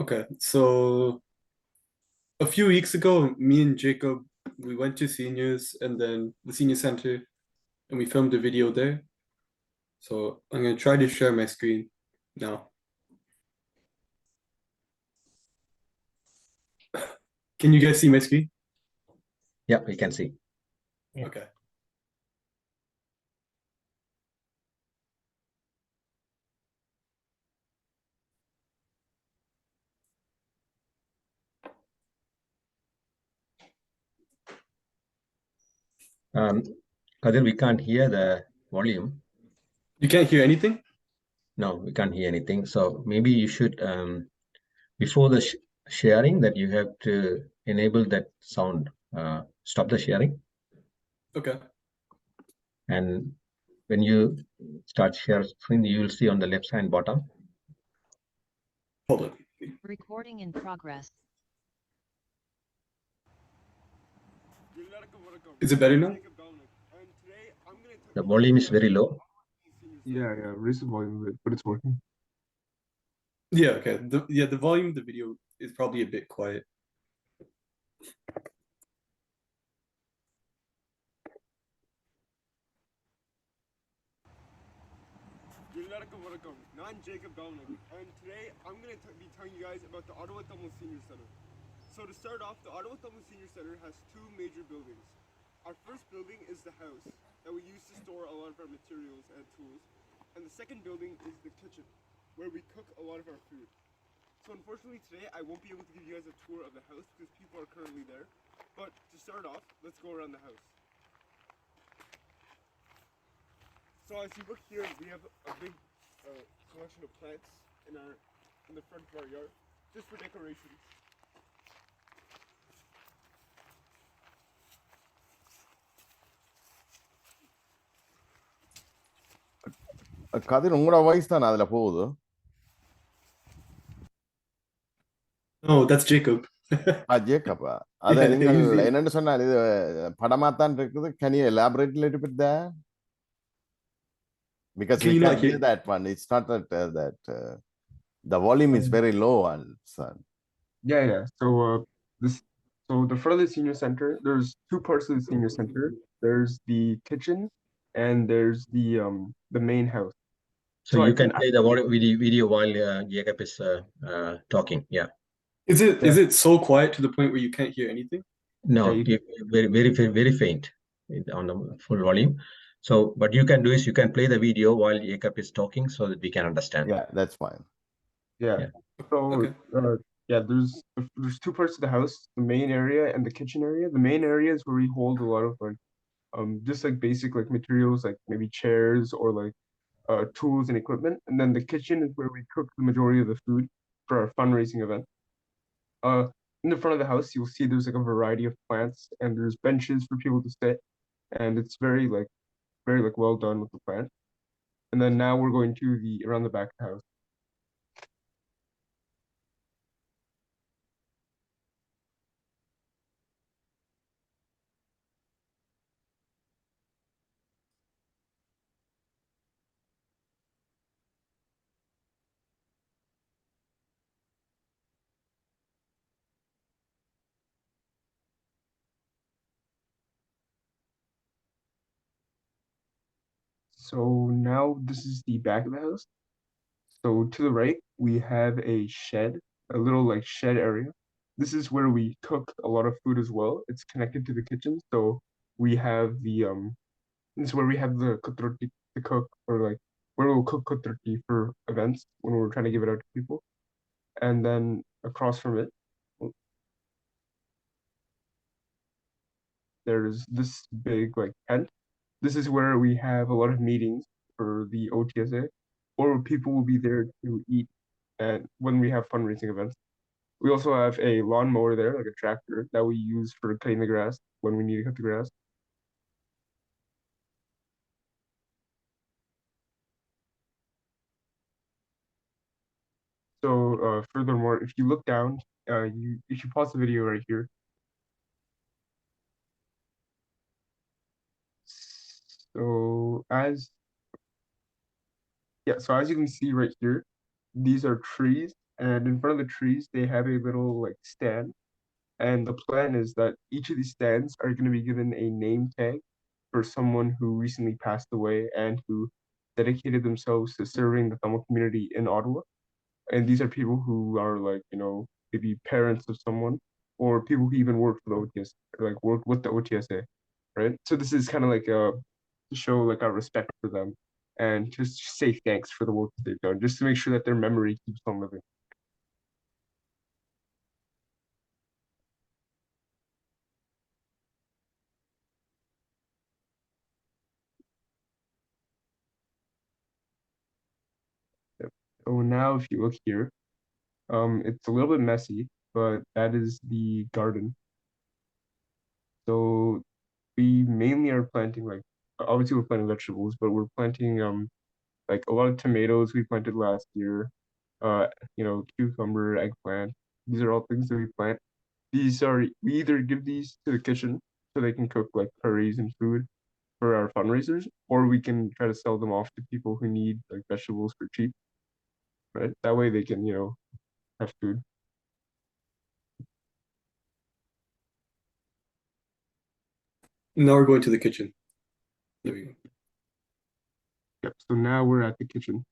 Okay, so a few weeks ago, me and Jacob, we went to seniors and then the senior center, and we filmed a video there. So I'm gonna try to share my screen now. Can you guys see my screen? Yeah, we can see. Yeah. Okay. Kadir, we can't hear the volume. You can't hear anything? No, we can't hear anything. So maybe you should, before the sharing, that you have to enable that sound. Stop the sharing. Okay. And when you start share screen, you will see on the left hand bottom. Hold on. Recording in progress. Is it better now? The volume is very low. Yeah, raise the volume a bit, but it's working. Yeah, okay. The volume of the video is probably a bit quiet. I'm Jacob Dominic, and today I'm going to be telling you guys about the Ottawa Tamil Senior Center. So to start off, the Ottawa Tamil Senior Center has two major buildings. Our first building is the house that we use to store a lot of our materials and tools, and the second building is the kitchen, where we cook a lot of our food. So unfortunately today I won't be able to give you guys a tour of the house because people are currently there, but to start off, let's go around the house. So as you look here, we have a big collection of plants in the front of our yard, just for decoration. கதிர் உங்களோட voice தான் அதுல போகுது. Oh, that's Jacob. Jacob அது Yeah, நீங்கள் easy. என்னன்னு சொன்னால் இது படமாத்தான் இருக்குது. Can you elaborate a little bit there? Because Can we you can't not hear? hear that one. It's not that the volume is very low on son. Yeah. So the front of the senior center, there's two parts of the senior center. There's the kitchen and there's the main house. So you can play the video while Jacob is talking. Yeah. Is it so quiet to the point where you can't hear anything? No, very faint on the full volume. So what you can do is you can play the video while Jacob is talking so that we can understand. Yeah, that's fine. Yeah. Yeah. So Okay. there's two parts of the house, the main area and the kitchen area. The main area is where we hold a lot of like just like basic like materials like maybe chairs or like tools and equipment. And then the kitchen is where we cook the majority of the food for our fundraising event. In the front of the house, you'll see there's like a variety of plants and there's benches for people to sit, and it's very well done with the plant. And then now we're going to around the back of the house. So now this is the back of the house. So to the right, we have a shed, a little like shed area. This is where we cook a lot of food as well. It's connected to the kitchen. So we have this is where we have the kotroti to cook, or like where we'll cook kotroti for events when we're trying to give it out to people. And then across from it, there's this big like tent. This is where we have a lot of meetings for the OTSA, or people will be there to eat and when we have fundraising events. We also have a lawnmower there, like a tractor that we use for cutting the grass when we need to cut the grass. So furthermore, if you look down, you should pause the video right here. So as you can see right here, these are trees and in front of the trees they have a little like stand. And the plan is that each of these stands are going to be given a name tag for someone who recently passed away and who dedicated themselves to serving the Tamil community in Ottawa. And these are people who are like, maybe parents of someone or people who even work for the OTS, like work with the OTSA, right? So this is kind of like to show like our respect for them and just say thanks for the work that they've done, just to make sure that their memory keeps on living. Yep. So now if you look here, it's a little bit messy, but that is the garden. So we mainly are planting like obviously we're planting vegetables, but we're planting like a lot of tomatoes we planted last year, cucumber, eggplant. These are all things that we plant. We either give these to the kitchen so they can cook like curries and food for our fundraisers, or we can try to sell them off to people who need like vegetables for cheap, right? That way they can, have food. Now we're going to the kitchen. There we go. Yep. So now we're at the kitchen.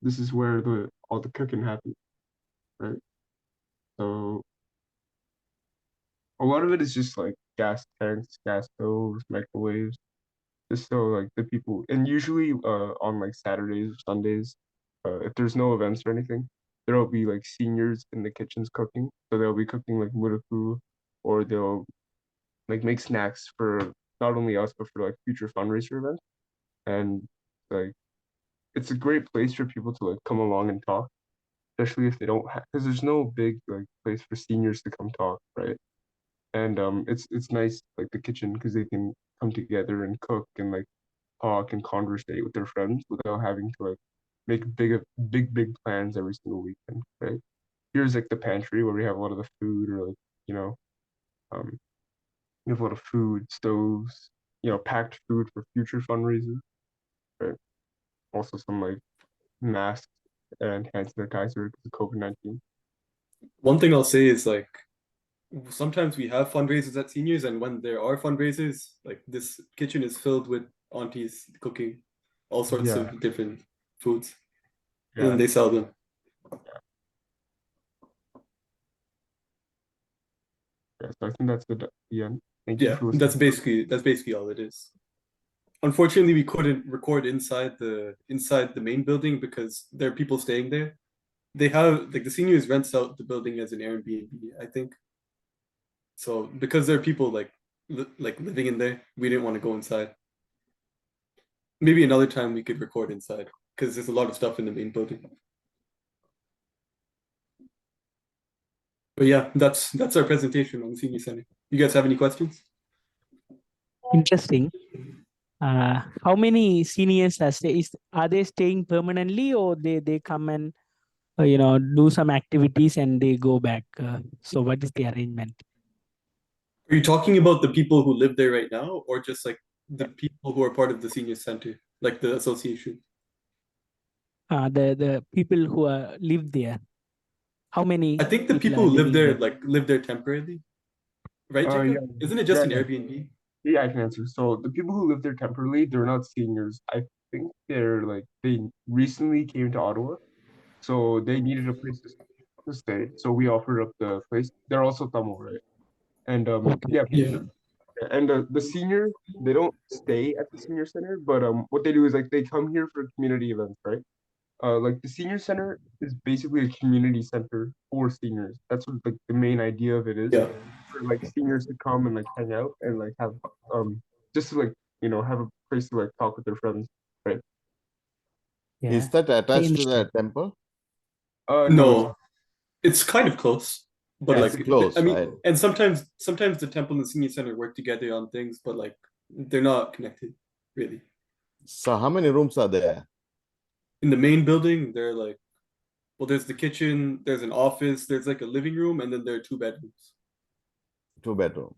This is where all the cooking happens, right? So a lot of it is just like gas tanks, gas stoves, microwaves, just so like the people, and usually on like Saturdays or Sundays, if there's no events or anything, there'll be like seniors in the kitchens cooking. So they'll be cooking like muraku, or they'll like make snacks for not only us but for like future fundraiser events. And like it's a great place for people to like come along and talk, especially if they don't have, because there's no big like place for seniors to come talk, right? And it's nice like the kitchen because they can come together and cook and like talk and conversate with their friends without having to like make big plans every single weekend, right? Here's like the pantry where we have a lot of the food, or like, um we have a lot of food, stoves, packed food for future fundraisers, right? Also some like masks and hand sanitizer because of COVID-19. One thing I'll say is like sometimes we have fundraisers at seniors, and when there are fundraisers, like this kitchen is filled with aunties cooking all sorts Yeah. of different foods, and Yeah. then they sell them. Yeah, so I think that's the end. Thank you Yeah, for that's listening. basically all it is. Unfortunately, we couldn't record inside the main building because there are people staying there. They have like the seniors rents out the building as an Airbnb, I think. So because there are people like living in there, we didn't want to go inside. Maybe another time we could record inside because there's a lot of stuff in the main building. But yeah, that's our presentation on the senior center. You guys have any questions? Interesting. How many seniors are they staying permanently, or they come and do some activities and they go back? So what is the arrangement? Are you talking about the people who live there right now, or just like the people who are part of the senior center, like the association? The people who live there. How many? I think the people are who live living there like live there temporarily, right, Jacob? Yeah. Isn't it just Yeah, an yeah. Airbnb? Yeah, I can answer. So the people who live there temporarily, they're not seniors. I think they recently came to Ottawa, so they needed a place to stay. So we offered up the place. They're also Tamil, right? And Okay. yeah, Yeah. and the senior, they don't stay at the senior center, but what they do is like they come here for community events, right? Like the senior center is basically a community center for seniors. That's what like the main idea of it is, Yeah. for like seniors to come and like hang out and like have just to like have a place to like talk with their friends, right? Yeah. Is that attached to the Interesting. temple? No, No, it's kind of close, but Yeah, like it's close, I mean, right? and sometimes the temple and the senior center work together on things, but like they're not connected really. So how many rooms are there? In the main building, they're like, well, there's the kitchen, there's an office, there's like a living room, and then there are 2 bedrooms. 2 bedroom.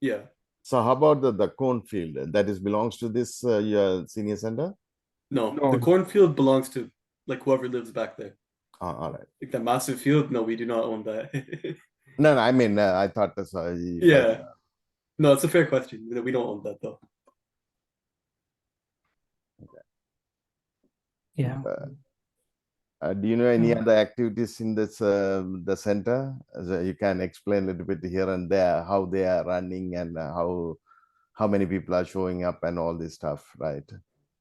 Yeah. So how about the cornfield that is belongs to this your senior center? No, No. the cornfield belongs to like whoever lives back there. all right. Like that massive field? No, we do not own that. No, I mean, I thought that's why. Yeah. No, it's a fair question. We don't own that though. Yeah. Do you know any Mm. other activities in this the center? So you can explain a little bit here and there how they are running and how many people are showing up and all this stuff, right?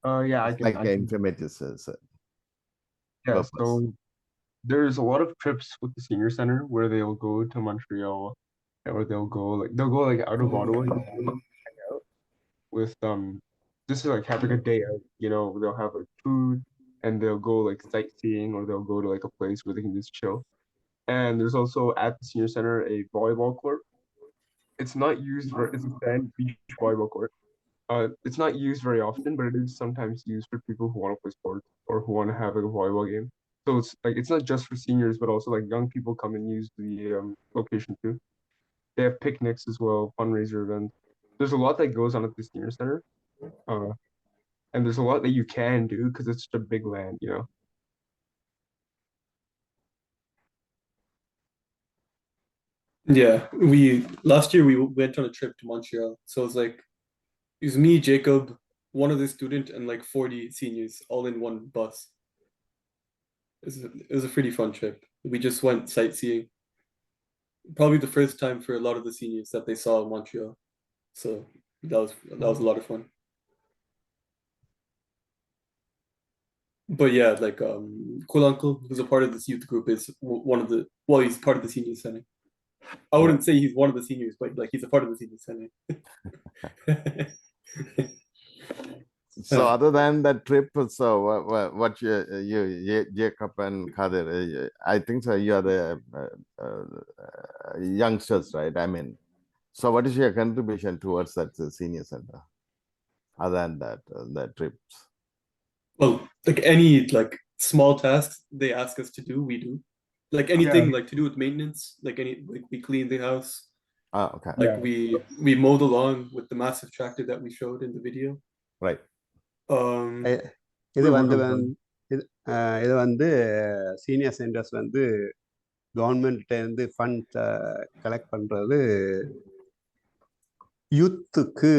Yeah, It's like informative yeah, purpose. so there's a lot of trips with the senior center where they'll go to Montreal, or they'll go like out of Ottawa and hang out with just to like have like a day out, you know, they'll have like food and they'll go like sightseeing, or they'll go to like a place where they can just chill. And there's also at the senior center a volleyball court. It's not used for it's a sand beach volleyball court. It's not used very often, but it is sometimes used for people who want to play sports or who want to have like a volleyball game. So it's like it's not just for seniors, but also like young people come and use the location too. They have picnics as well, fundraiser events. There's a lot that goes on at the senior center, uh, and there's a lot that you can do because it's such a big land, you know. Yeah, last year we went on a trip to Montreal. So it was me, Jacob, one other student, and like 40 seniors all in one bus. It was a pretty fun trip. We just went sightseeing. Probably the first time for a lot of the seniors that they saw in Montreal. So that was a lot of fun. But yeah, like Cool Uncle, who's a part of this youth group, is one of the he's part of the senior center. I wouldn't say he's one of the seniors, but like he's a part of the senior center. So other than that trip, so what Jacob and Kadir, I think so you are the youngsters, right? I mean, so what is your contribution towards that senior center? Other than that trips? Well, like any like small tasks they ask us to do, we do. Like anything like to do with maintenance, like we clean the house. Okay. Like we mowed the lawn with the massive tractor that we showed in the video. Right. இது வந்து இது வந்து senior centres வந்து கவர்மெண்ட்ல இருந்து fund collect பண்றது யூத்துக்கு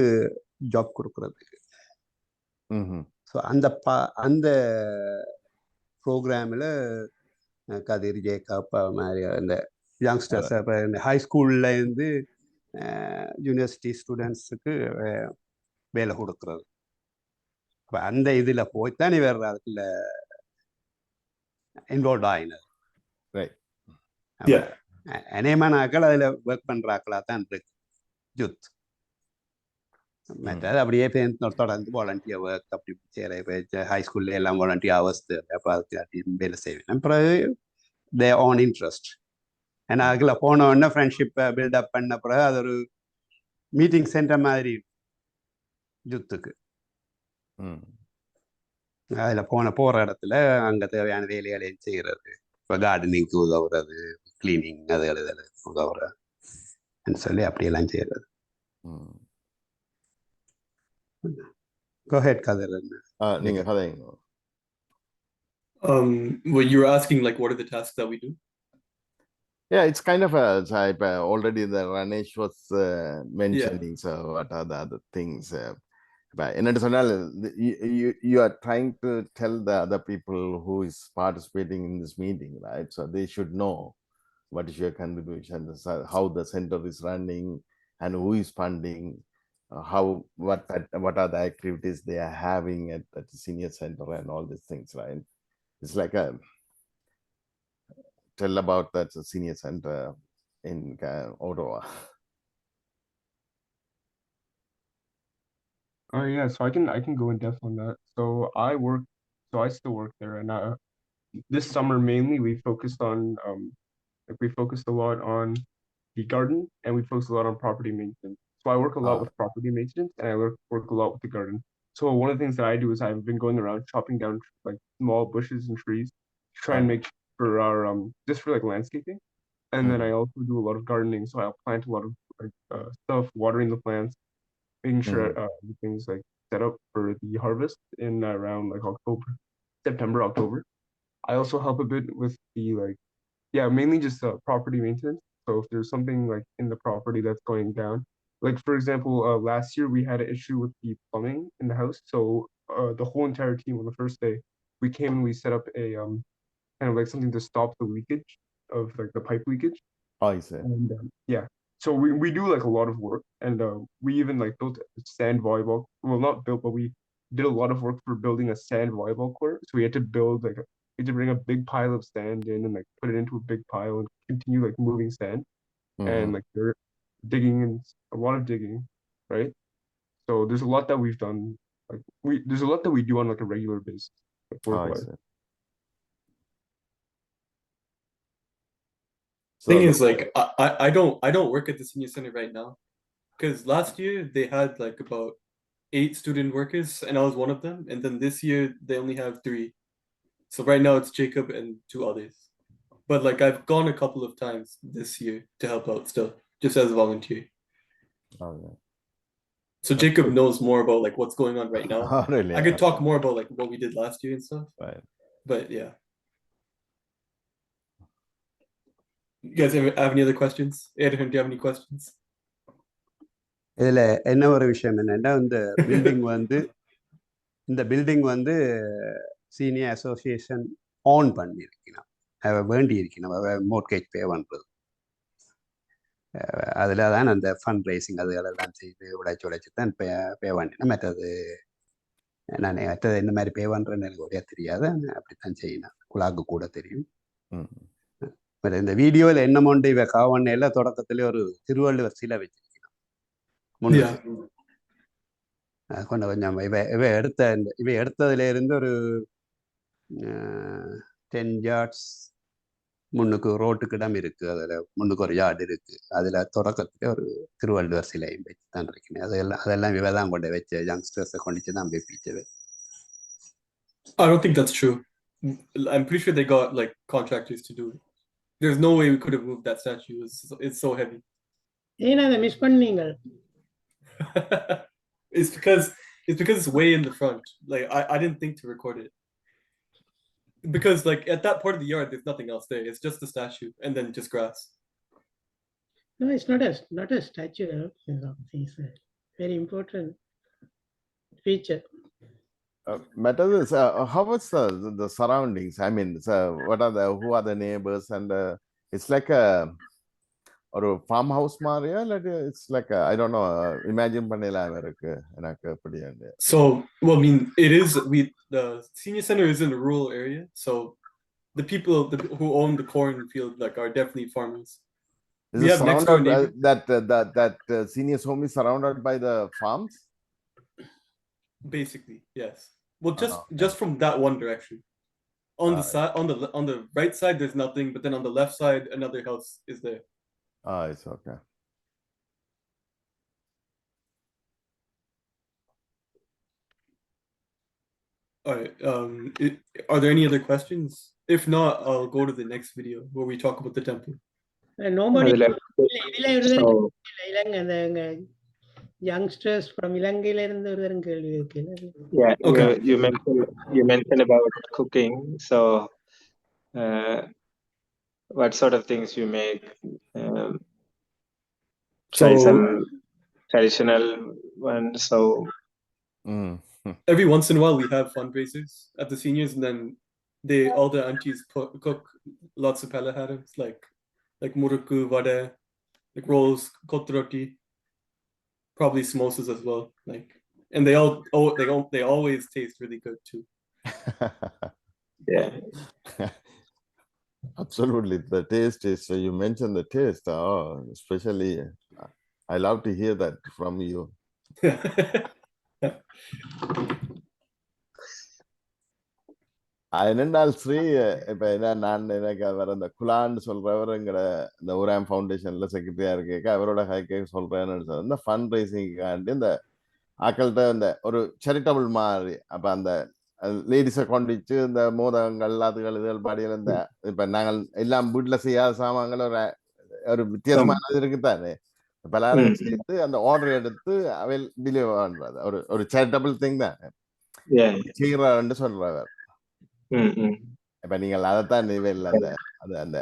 job கொடுக்கறது. So அந்த ப்ரோக்ராமில் கதிர் ஜேக்கப் மாதிரி அந்த யங்ஸ்டர்ஸ் இப்போ இந்த ஹை ஸ்கூல்ல இருந்து யூனிவர்சிட்டி ஸ்டூடெண்ட்ஸுக்கு வேலை கொடுக்கறது. இப்போ அந்த இதில் போய்த்தான் இவர் அதுக்குள்ள இன்வால்வ் ஆகினது. அநேகமான ஆக்கள் அதில் ஒர்க் பண்ணுறாக்களா தான் இருக்கு யூத். மற்றது அப்படியே தொடர்ந்து வாலண்டியர் ஒர்க் அப்படி செய்கிற இப்போ ஹை ஸ்கூல்ல எல்லாம் வாலண்டியர் ஹவர்ஸ் அப்போ அதுக்கு வேலை செய்வேன். அப்புறம் தே ஆன் இன்ட்ரெஸ்ட். ஏன்னா அதுக்குள்ள போன உடனே ஃப்ரெண்ட்ஷிப்பை பில்டப் பண்ண பிறகு அது ஒரு மீட்டிங் சென்டர் மாதிரி யூத்துக்கு. அதில் போகிற இடத்துல அங்கே தேவையான வேலைகளையும் செய்கிறது. இப்போ கார்டனிங்க்கு உதவுறது, கிளீனிங் அது உதவுறன்னு சொல்லி அப்படியெல்லாம் செய்கிறது. Go ahead, Kadir. Well, you were asking like what are the tasks that we do? Yeah, it's kind of a type. Already the Ranesh was mentioning. So what are the other things? But in additional, you are trying to tell the other people who is participating in this meeting, right? So they should know what is your contribution, how the center is running, and who is funding. What are the activities they are having at the senior center and all these things, right? It's like a tell about that senior center in Ottawa. Yeah, so I can go in depth on that. So I still work there, and this summer mainly we focused on we focused a lot on the garden, and we focused a lot on property maintenance. So I work a lot with property maintenance, and I work a lot with the garden. So one of the things that I do is I've been going around chopping down like small bushes and trees to try and make for our just for like landscaping. And then I also do a lot of gardening. So I'll plant a lot of like stuff, watering the plants, making sure everything's like set up for the harvest in around like September, October. I also help a bit with the like, yeah, mainly just property maintenance. So if there's something like in the property that's going down, like for example, last year we had an issue with the plumbing in the house. So the whole entire team on the first day, we came and we set up a kind of like something to stop the leakage of like the pipe leakage. I see. And yeah, so we do like a lot of work, and we even like built a sand volleyball. Well, not built, but we did a lot of work for building a sand volleyball court. So we had to build like we had to bring a big pile of sand in and like put it into a big pile and continue like moving sand and like dirt, digging and a lot of digging, right? So there's a lot that we've done. Like there's a lot that we do on like a regular basis, like I work-wise. see. Thing So is, like, I don't work at the senior center right now, because last year they had like about 8 student workers, and I was one of them. And then this year they only have 3. So right now it's Jacob and 2 others. But like I've gone a couple of times this year to help out still, just as a volunteer. okay. So Jacob knows more about like what's going on right now. Oh, really? I could talk more about like what we did last year and stuff. Right. But yeah. You guys have any other questions? Adrian, do you have any questions? இதுல என்ன ஒரு விஷயம் என்னன்னா இந்த building வந்து senior association on பண்ணியிருக்கணும், வேண்டி இருக்கணும் மோர்கேஜ் பே பண்ணுறது. அதில் தான் அந்த ஃபண்ட் ரைசிங் அதுகளெல்லாம் செய்து உழைச்சி தான் பே பண்ணினேன். மற்றது இந்த மாதிரி பே பண்ணுறேன்னு எனக்கு ஒரே தெரியாது, அப்படித்தான் செய்யணும். குழாக்கு கூட தெரியும். இந்த வீடியோவில் என்ன மொண்டு இவ காவண்ணையில தொடக்கத்திலே ஒரு திருவள்ளுவர் சிலை வச்சிருக்கணும் கொஞ்சம் இவ எடுத்ததுல இருந்து ஒரு 10 yards முன்னுக்கு ரோட்டுக்கு இடம் இருக்கு, அதுல முன்னுக்கு ஒரு யார்டு இருக்கு. அதுல தொடக்கத்துல ஒரு திருவள்ளுவர் சிலையும் வச்சு தான் இருக்கணும். அதெல்லாம் இவ தான் கொண்டு வச்சு யங்ஸ்டர்ஸை கொண்டுச்சு தான் வைப்பிச்சது. I don't think that's true. I'm pretty sure they got like contractors to do it. There's no way we could have moved that statue. It's so heavy. Miss பண்ணீங்க. It's because it's way in the front. Like I didn't think to record it. Because like at that part of the yard there's nothing else there. It's just the statue and then just grass. No, it's not a statue. It's a very important feature. Matter is how was the surroundings? I mean, who are the neighbors? And it's like a or a farmhouse Maria, like it's like I don't know. Imagine panela America and So well, I mean, the senior center is in a rural area, so the people who own the cornfield like are definitely farmers. We have next door that senior's home is surrounded by the farms. Basically, yes. Well, just from that one direction. On the side, on the right side, there's nothing, but then on the left side, another house is there. It's okay. All right. Are there any other questions? If not, I'll go to the next video where we talk about the temple. Nobody. Youngsters from Ilangaila irundha oruvarum kelvi irukku. Yeah, okay. You mentioned about cooking. So what sort of things you make? Try some traditional ones. So every once in a while we have fundraisers at the seniors, and then all the aunties cook lots of palaharams like murukku, vada, like rolls, kotroti. Probably samosas as well, like, and they always taste really good too. Yeah. Absolutely, the taste is. You mentioned the taste. Especially, I love to hear that from you. என்னென்னால் ஸ்ரீ இப்ப நான் எனக்கு அவர் அந்த குலான்னு சொல்றவருங்கிற இந்த ஊராம் ஃபவுண்டேஷன்ல செக்ரட்டரியா இருக்க அவரோட கைக்கு சொல்றேன்னு இந்த ஃபண்ட் ரைசிங்காண்டி இந்த ஆக்கள்கிட்ட இந்த ஒரு சேரிட்டபிள் மாதிரி அப்ப அந்த லேடிஸை கொண்டுச்சு இந்த மோதகங்கள் அதுகள் இதுகள் பாடியில் இந்த இப்ப நாங்கள் எல்லாம் வீட்டுல செய்யாத சாமான்கள் ஒரு வித்தியாசமானது இருக்குதானே பலரும் சேர்த்து அந்த ஆர்டர் எடுத்து அவையில் டெலிவர் பண்றது ஒரு சேரிட்டபிள் திங் தான் செய்யறாருன்னு சொல்றவர். இப்ப இப்ப நீங்கள் அதைத்தான் இல்லை அந்த அது அந்த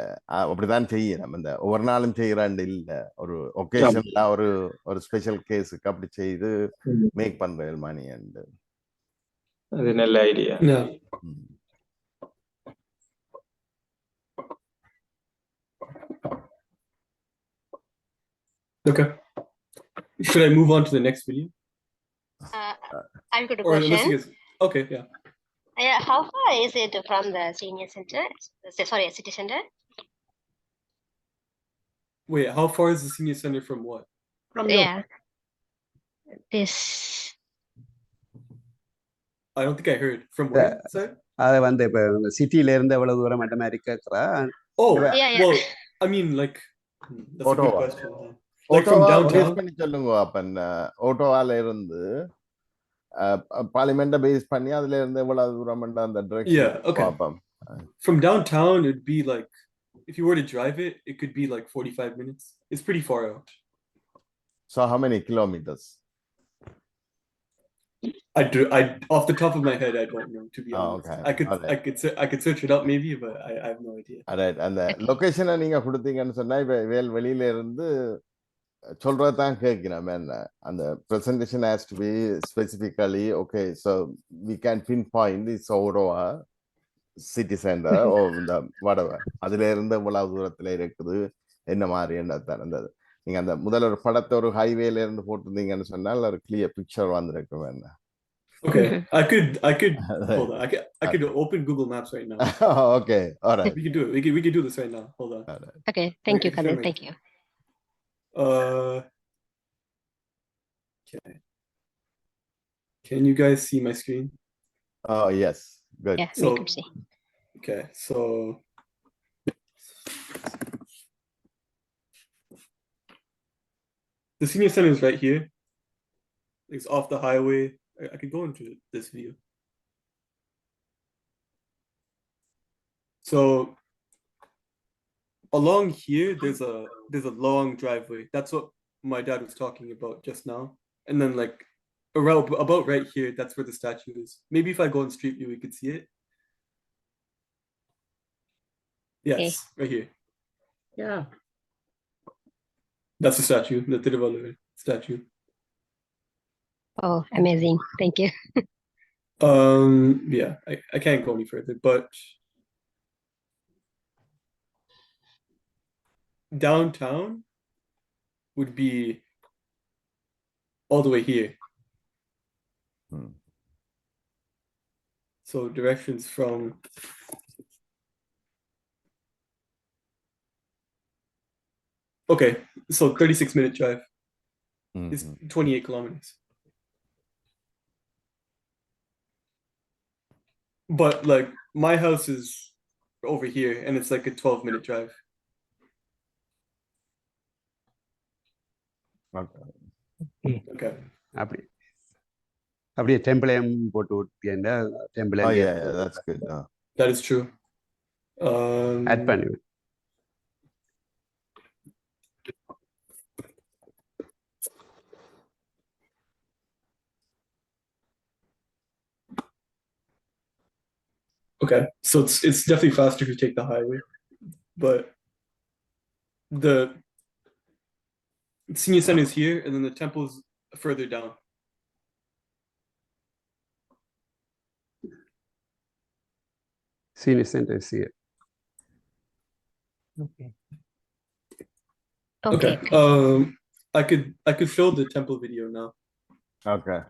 அப்படித்தான் செய்யணும். அந்த ஒவ்வொரு நாளும் செய்யறாண்டு இல்லை, ஒரு ஒகேஷன்ல ஒரு ஒரு ஸ்பெஷல் கேஸுக்கு அப்படி செய்து மேக் பண்ற மணி அண்ட் அது நல்ல idea. Yeah. Okay. Should I move on to the next video? I've got a Or unless you question. guys... Okay, yeah. Yeah, how far is it from the senior center? Sorry, city center? Wait, how far is the senior center from what? From your Yeah. This. I don't think I heard. From where? Sorry? அதை வந்து இப்போ சிட்டில இருந்து எவ்வளவு தூரம் மட்டும் இருக்கிறா? Oh, Yeah, yeah. well, I mean, like, that's a good Ottawa. question. Like from Ottawa downtown? Base பண்ணி சொல்லுங்க. அப்ப ஓட்டோவால இருந்து பார்லிமெண்ட பேஸ் பண்ணி அதுல இருந்து எவ்வளவு தூரம் அந்த டைரக்ஷன் Yeah, okay. பார்ப்போம். From downtown, it'd be like, if you were to drive it, it could be like 45 minutes. It's pretty far out. So how many kilometers? I off the top of my head, I don't know, to be Oh, honest. okay. I could search it up maybe, but I have no idea. Alright, அந்த லொகேஷனை நீங்க கொடுத்தீங்கன்னு சொன்னா இப்ப வெளியில இருந்து சொல்றதான் கேட்கிறேன். அந்த presentation has to be specifically okay, so we can pinpoint this Ottawa city center or the whatever. அதுல இருந்து எவ்வளவு தூரத்துல இருக்குது என்ன மாதிரி என்னத்தான் அந்த நீங்க அந்த முதல்ல ஒரு படத்தை ஒரு ஹைவேல இருந்து போட்டிருந்தீங்கன்னு சொன்னால் ஒரு கிளியர் பிக்சர் வந்திருக்கும். என்ன Okay, I could hold on. I could open Google Maps right now. Okay, all right. We can do it. We can do this right now. Hold on. Okay, thank you, Okay, Khalil. sure, Thank you. Okay. Can you guys see my screen? Oh yes, good. Yeah, So- we could see. Okay, so the senior center is right here. It's off the highway. I could go into this view. So along here, there's a long driveway. That's what my dad was talking about just now. And then like around about right here, that's where the statue is. Maybe if I go on Street View, we could see it. Yes, right here. yeah. That's the statue, the Tiruvalur statue. Oh, amazing. Thank you. Yeah, I can't go any further, but downtown would be all the way here. So directions from okay, so 36-minute drive. It's 28 kilometers. But like my house is over here and it's like a 12-minute drive. Okay. அப்படி அப்படியே டெம்பிளையும் போட்டு விட்டீங்கன்னா Oh temple yeah, that's good. That is true. Add பண்ணி Okay, so it's definitely faster if you take the highway, but the senior center is here, and then the temple's further down. senior center is here. Okay. Okay. I could show the temple video now. Okay.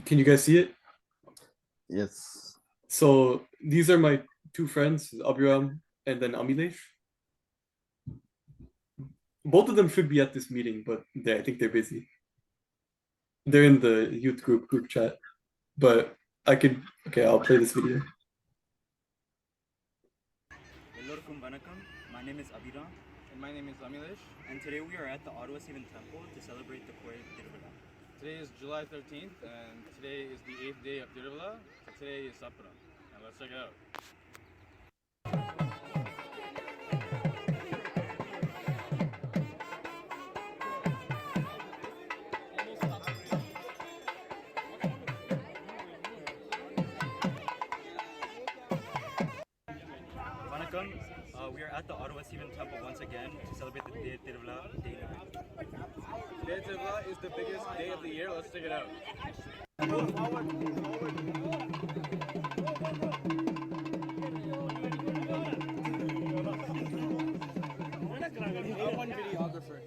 Can you guys see it? Yes. So these are my two friends, Abhiram and then Amilesh. Both of them should be at this meeting, but I think they're busy. They're in the youth group chat, but okay, I'll play this video. Ellorkum vanakkam. My name is Abhiram. And my name is Amilesh. And today we are at the Ottawa Sivan Temple to celebrate the Koi Tiruvada. Today is July 13th, and today is the 8th day of Tiruvalla. So today is Sapra, and let's check it out. Vanakkam, we are at the Ottawa Sivan Temple once again to celebrate the day of Tiruvalla, day 9. Day of Tiruvalla is the biggest day of the year. Let's check it out. One videographer.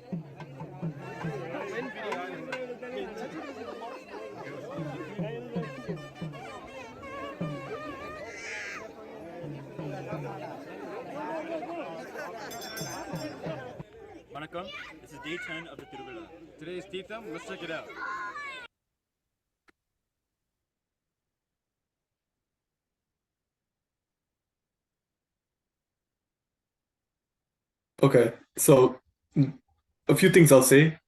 Vanakkam, this is day 10 of the Tiruvalla. Today's Teetham, let's check it out. Okay, so a few things I'll say.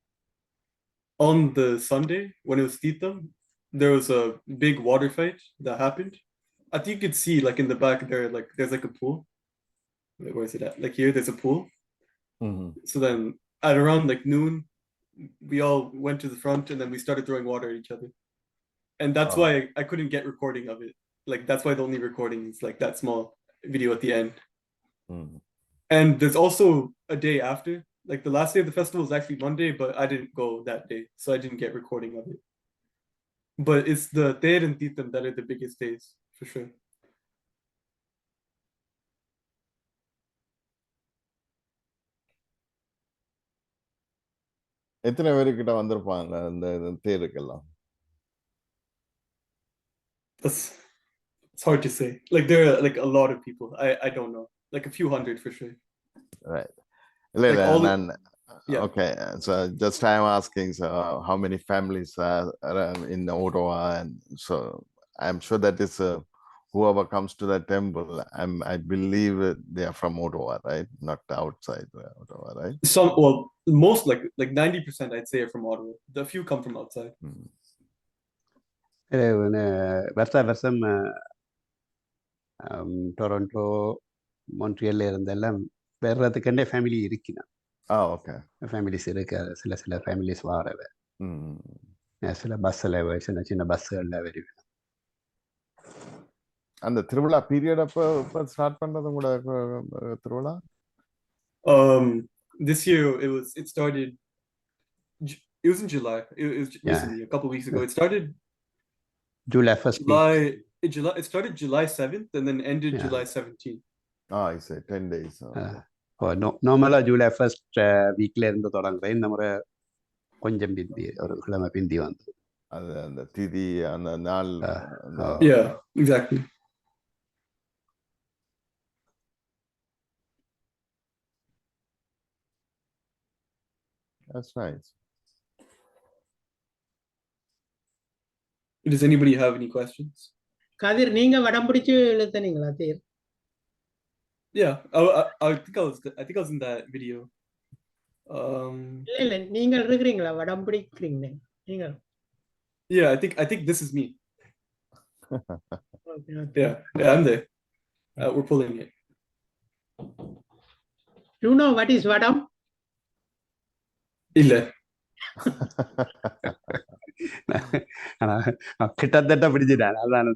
On the Sunday, when it was Titham, there was a big water fight that happened. I think you could see, like, in the back there, like, there's like a pool. Wait, where is it at? Like here, there's a pool. So then at around like noon, we all went to the front and then we started throwing water at each other. And that's why I couldn't get recording of it. Like, that's why the only recording is like that small video at the end. And there's also a day after. Like, the last day of the festival is actually Monday, but I didn't go that day, so I didn't get recording of it. But it's the Ter and Titham that are the biggest days, for sure. எத்தனை பேருக்கிட்ட வந்திருப்பாங்க அந்த தேருக்கெல்லாம்? It's hard to say. Like, there are like a lot of people. I don't know. Like a few hundred for sure. Right. Like all the- yeah. Okay, so just I'm asking, so how many families are in Ottawa, and so I'm sure that is whoever comes to the temple, I believe they are from Ottawa, right? Not outside Ottawa, right? Some, well, most like 90% I'd say are from Ottawa. The few come from outside. வருஷம் Toronto மான்ட்ரியல்ல இருந்தெல்லாம் வர்றதுக்குண்டே family இருக்குண்ணா. Okay, families இருக்கு. சில families வாரவ சில பஸ்ஸில் சின்ன சின்ன பஸ்ஸுகளில் வருவேன். அந்த திருவிழா பீரியட் அப்போ ஸ்டார்ட் பண்றது கூட திருவிழா? This year it started. It was in July. It was recently, a couple weeks ago. It started July 1st. It started July 7th and then ended July 17th. I say 10 days. நார்மலா July 1st வீக்ல இருந்து தொடங்குறேன். இந்த முறை கொஞ்சம் பிந்தி, ஒரு கிழமை பிந்தி வந்து அது அந்த திதி அந்த நாள். Yeah, exactly. That's nice. Does anybody have any questions? கதிர், நீங்க வடம் பிடிச்சு இழுத்தனீங்களா தேர்? Yeah, I think I was in that video. இல்ல நீங்க இருக்கிறீங்களா வடம் பிடிக்கிறீங்க நீங்க? Yeah, I think this is me. Okay. Yeah, I'm there. We're pulling it. You know what is vadam? இல்ல. கிட்டத்தட்ட பிடிச்சிட்டேன். அதான்.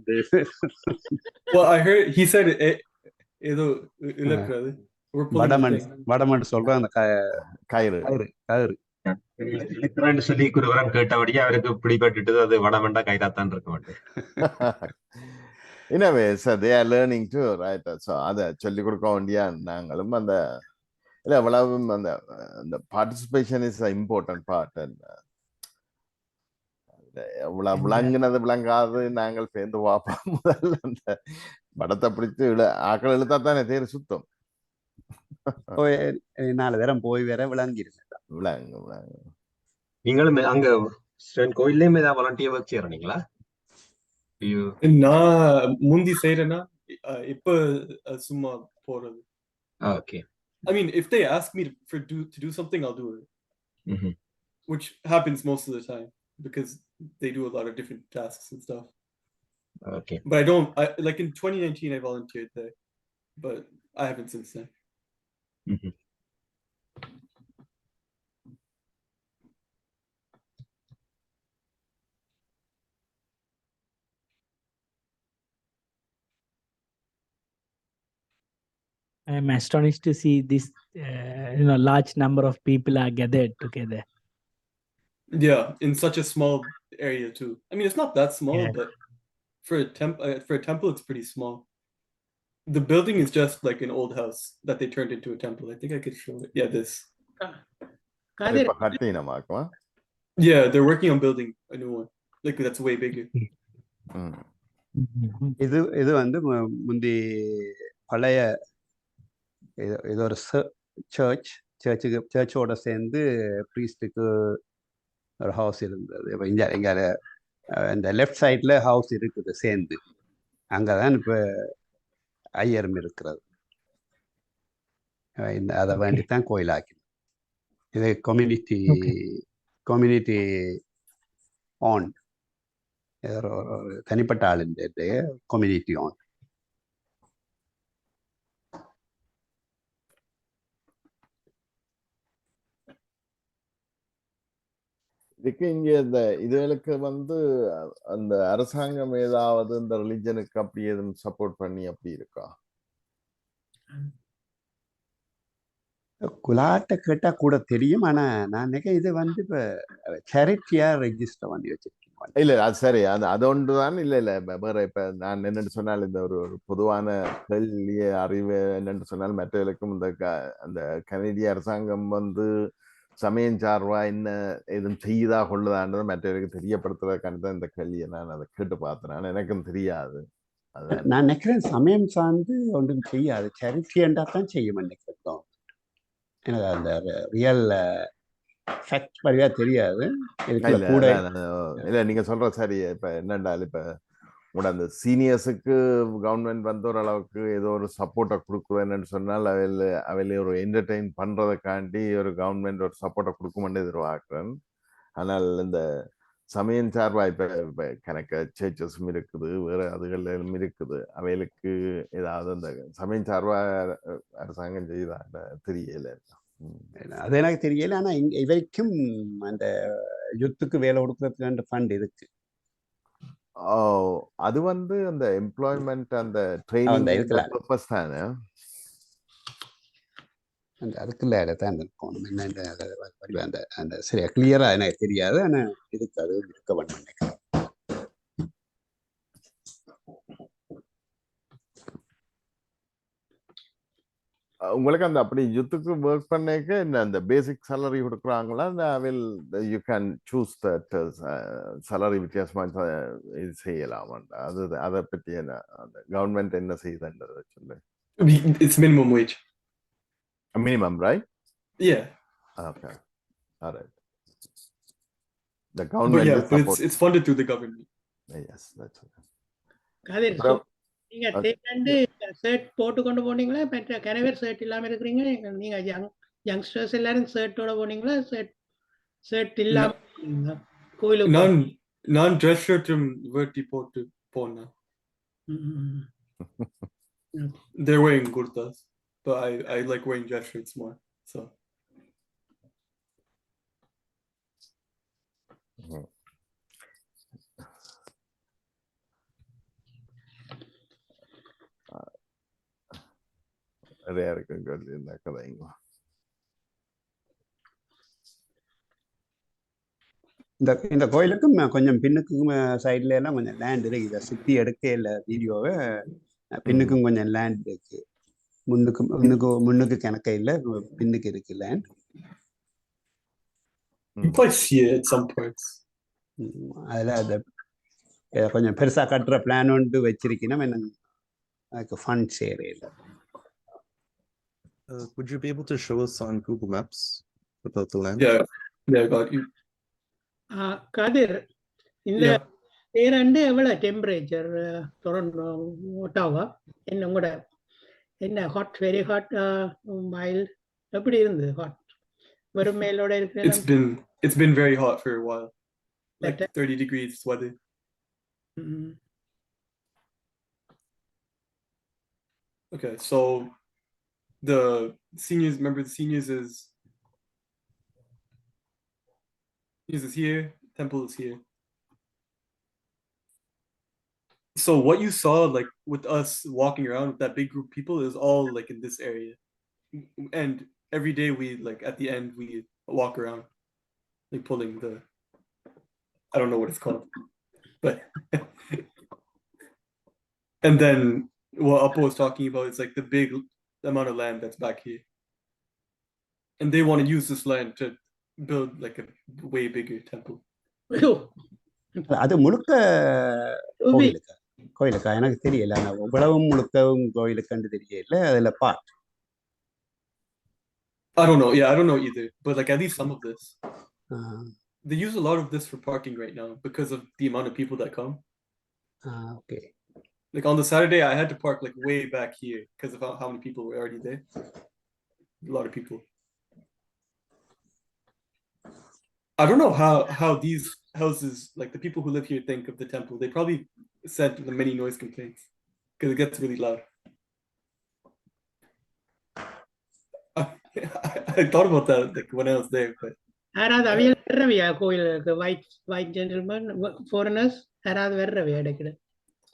Well, I heard he said ஏதோ இலக்குறது. வடமன்னு சொல்றேன். அந்த கயிறு சொல்லி குருவரன் கேட்டபடியே அவருக்கு பிடிபட்டுட்டு அது வடமண்டா கைதாத்தான் இருக்க மாட்டேன். In a way, so they are learning too, right? So அதை சொல்லி கொடுக்க வேண்டிய நாங்களும் அந்த இல்ல அவ்வளவு அந்த participation is an important part. And விளங்குனது விளங்காது நாங்கள் சேர்ந்து பார்ப்போம். முதல்ல அந்த படத்தை பிடிச்சு ஆக்கள் இழுத்தா தானே தேர் சுத்தம். 4 தரம் போய் வேற விளங்கிருங்க. விளங்கு நீங்களும் அங்க கோயில்லையும் ஏதாவது வாலண்டியர் ஒர்க் செய்யறீங்களா? நான் முந்தி செய்யறேன்னா இப்ப சும்மா போறது. Okay. I mean, if they ask me to do something, I'll do it. Which happens most of the time. because they do a lot of different tasks and stuff. Okay. But like in 2019 I volunteered there, but I haven't since then. Mhm. I am astonished to see this, large number of people are gathered together. Yeah, in such a small area too. I mean, it's not that small, Yeah. but for a temple, it's pretty small. The building is just like an old house that they turned into a temple. I think I could show it. Yeah, this. Kadir, இப்ப கட்டினமாக்குமா? Yeah, they're working on building a new one. Like that's way bigger. ம். இது வந்து முந்தி பழைய இது ஒரு சர்ச்சோட சேர்ந்து ப்ரீஸ்டுக்கு ஒரு ஹவுஸ் இருந்தது. இப்போ இங்கே இந்த லெஃப்ட் சைடில் ஹவுஸ் இருக்குது சேர்ந்து. அங்கே தான் இப்போ ஐயரும் இருக்கிறது. அதை வேண்டித்தான் கோயிலாக்கி. இது கம்யூனிட்டி ஆன், ஒரு தனிப்பட்ட ஆளுடைய கம்யூனிட்டி ஆன். இதுக்கு இங்க இந்த இதுகளுக்கு வந்து அந்த அரசாங்கம் ஏதாவது இந்த ரிலிஜனுக்கு அப்படி எதுவும் சப்போர்ட் பண்ணி அப்படி இருக்கா? குலாட்ட கேட்டா கூட தெரியும். ஆனா நான் நினைக்கிறேன் இது வந்து இப்ப சேரிட்டியா ரெஜிஸ்டர் பண்ணி வச்சிருக்கீங்க. இல்ல அது சரி, அது ஒன்றுதான். இல்ல வேற இப்ப நான் என்னன்னு சொன்னால் இந்த ஒரு பொதுவான கேள்வி அறிவு என்னன்னு சொன்னால் மற்றவர்களுக்கும் அந்த கனடிய அரசாங்கம் வந்து சமயம் சார்பா என்ன எதுவும் செய்யுதா கொள்ளுதான்றது மற்றவர்களுக்கு தெரியப்படுத்துறதுக்கான தான் இந்த கேள்வியை நான் அதை கேட்டு பார்த்தேன். எனக்கும் தெரியாது. நான் நினைக்கிறேன் சமயம் சார்ந்து ஒன்றும் செய்யாது, சேரிட்டியா தான் செய்யும் நினைக்கிறேன். எனக்கு அந்த ரியல் ஃபேக்ட் படியா தெரியாது. இல்ல நீங்க சொல்ற சரி. இப்ப என்னண்டால் இப்ப உங்களோட அந்த சீனியர்ஸுக்கு கவர்மெண்ட் வந்து ஓரளவுக்கு ஏதோ ஒரு சப்போர்ட்டை கொடுக்குறேன்னு சொன்னால் அவையில ஒரு என்டர்டெயின் பண்றதுக்காண்டி ஒரு கவர்மெண்ட் ஒரு சப்போர்ட்டை கொடுக்குமென்னு எதிர்பார்க்கிறேன். ஆனால் இந்த சமயம் சார்பா இப்ப கணக்க சர்ச்சஸும் இருக்குது, வேற அதுகளும் இருக்குது. அவைகளுக்கு ஏதாவது இந்த சமயம் சார்பா அரசாங்கம் செய்தாண்ட தெரியல. அது எனக்கு தெரியல. ஆனா இவருக்கும் அந்த யுத்துக்கு வேலை கொடுக்கறதுக்கு ஃபண்ட் இருக்கு. அது வந்து அந்த எம்ப்ளாய்மெண்ட் அந்த ட்ரைனிங் பர்பஸ் தானே. அந்த அதுக்குள்ள தான் இருக்கும். அந்த அந்த சரியா கிளியரா எனக்கு தெரியாது. ஆனா இதுக்கு அது இருக்க வேண்டும் நினைக்கிறேன். உங்களுக்கு அந்த அப்படி யுத்துக்கு ஒர்க் பண்ணேக்க என்ன அந்த பேசிக் சேலரி கொடுக்குறாங்களா? You can choose that salary வித்தியாசமா இது செய்யலாம். அதை பற்றி என்ன அந்த கவர்மெண்ட் என்ன செய்யுதுன்றதை சொல்லு. It's minimum wage. A minimum, right? Yeah. Okay. All right. The government but it's funded through the government. Yes, that's okay. Kadir, நீங்க தேர்ந்து ஷர்ட் போட்டு கொண்டு போனீங்களா? மற்ற கணவர் ஷர்ட் இல்லாம இருக்கிறீங்க. நீங்க யங்ஸ்டர்ஸ் எல்லாரும் ஷர்ட்டோட போனீங்களா? ஷர்ட் இல்லாம கோயிலுக்கு? நான் ட்ரெஸ் ஷர்ட்டும் வேட்டி போட்டு போனேன். They're wearing kurtas, but I like wearing dress shirts more. So. நிறையா இருக்குங்க இந்த கதைங்க. இந்த கோயிலுக்கும் கொஞ்சம் பின்னுக்கும் சைட்ல எல்லாம் கொஞ்சம் லேண்ட் இருக்கு. இதை சுத்தி எடுக்க இல்லை வீடியோவை. பின்னுக்கும் கொஞ்சம் லேண்ட் இருக்கு. முன்னுக்கு கணக்க இல்லை, பின்னுக்கு இருக்கு லேண்ட். அதுல அதை கொஞ்சம் பெருசா கட்டுற பிளான் ஒன்று வச்சிருக்கீங்கன்னா அதுக்கு ஃபண்ட் சேர இல்லை. Would you be able to show us on Google Maps about the land? Yeah, I got you. Kadir, இந்த பேரண்டு எவ்வளவு டெம்பரேச்சர்? டொரண்டோ, ஒட்டாவா என்ன கூட என்ன ஹாட், வெரி ஹாட், மைல்ட், எப்படி இருந்தது? ஹாட் வெறும் மேலோட இருக்கு? It's been very hot for a while. like Better. 30 degrees weather. Mm. Okay, so the seniors, remember the seniors is here, temple is here. So what you saw like with us walking around with that big group of people is all like in this area. And every day we like at the end we walk around like pulling the, I don't know what it's called, but and then what Uppo was talking about is like the big amount of land that's back here. And they want to use this land to build like a way bigger temple. அது முழுக்க கோயிலுக்கா கோயிலுக்கா எனக்கு தெரியல ஆனா இவ்வளவும் முழுக்கவும் கோயிலுக்குன்னு தெரியல அதுல part I don't know. Yeah, I don't know either. But like at least some of this. They use a lot of this for parking right now because of the amount of people that come. Okay. Like on the Saturday, I had to park like way back here because of how many people were already there. A lot of people. I don't know how these houses, like the people who live here, think of the temple. They probably sent many noise complaints because it gets really loud. I thought about that like when I was there, but யாராவது அவியல் வர்றவையா கோயிலுக்கு white gentlemen foreigners யாராவது வர்றவையா இடைக்கிட